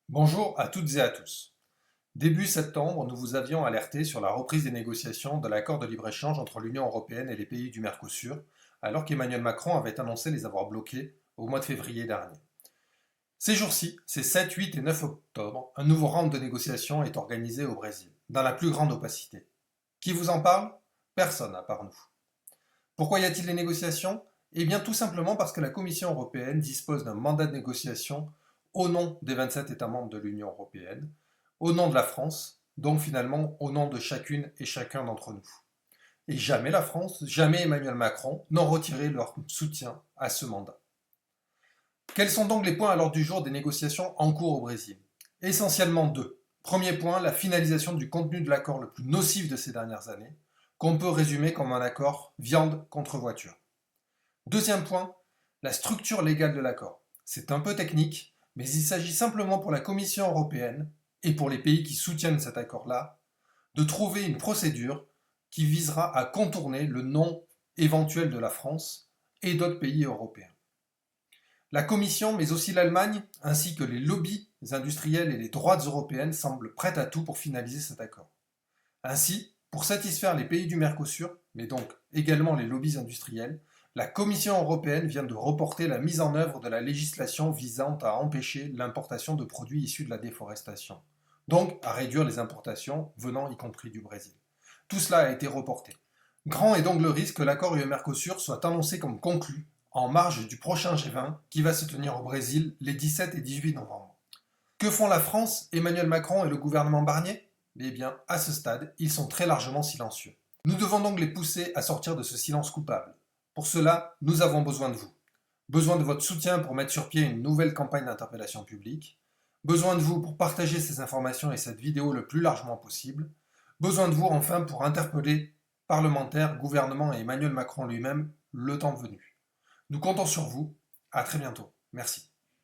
Bonjour à toutes et à tous. Début septembre, nous vous avions alerté sur la reprise des négociations de l'accord de libre-échange entre l'Union européenne et les pays du Mercosur, alors qu'Emmanuel Macron avait annoncé les avoir bloqués au mois de février dernier. Ces jours-ci, ces 7, 8 et 9 octobre, un nouveau round de négociations est organisé au Brésil, dans la plus grande opacité. Qui vous en parle? Personne à part nous. Pourquoi y a-t-il des négociations? Eh bien tout simplement parce que la Commission européenne dispose d'un mandat de négociation au nom des 27 États membres de l'Union européenne, au nom de la France, donc finalement au nom de chacune et chacun d'entre nous. Et jamais la France, jamais Emmanuel Macron n'ont retiré leur soutien à ce mandat. Quels sont donc les points à l'ordre du jour des négociations en cours au Brésil? Essentiellement deux. Premier point, la finalisation du contenu de l'accord le plus nocif de ces dernières années, qu'on peut résumer comme un accord viande contre voiture. Deuxième point, la structure légale de l'accord. C'est un peu technique, mais il s'agit simplement pour la Commission européenne et pour les pays qui soutiennent cet accord-là de trouver une procédure qui visera à contourner le non éventuel de la France et d'autres pays européens. La Commission, mais aussi l'Allemagne, ainsi que les lobbies industriels et les droites européennes semblent prêtes à tout pour finaliser cet accord. Ainsi, pour satisfaire les pays du Mercosur, mais donc également les lobbies industriels, la Commission européenne vient de reporter la mise en œuvre de la législation visant à empêcher l'importation de produits issus de la déforestation, donc à réduire les importations venant y compris du Brésil. Tout cela a été reporté. Grand est donc le risque que l'accord UE-Mercosur soit annoncé comme conclu en marge du prochain G20 qui va se tenir au Brésil les 17 et 18 novembre. Que font la France, Emmanuel Macron et le gouvernement Barnier? Eh bien, à ce stade, ils sont très largement silencieux. Nous devons donc les pousser à sortir de ce silence coupable. Pour cela, nous avons besoin de vous. Besoin de votre soutien pour mettre sur pied une nouvelle campagne d'interpellation publique. Besoin de vous pour partager ces informations et cette vidéo le plus largement possible. Besoin de vous enfin pour interpeller parlementaires, gouvernement et Emmanuel Macron lui-même le temps venu. Nous comptons sur vous. À très bientôt. Merci.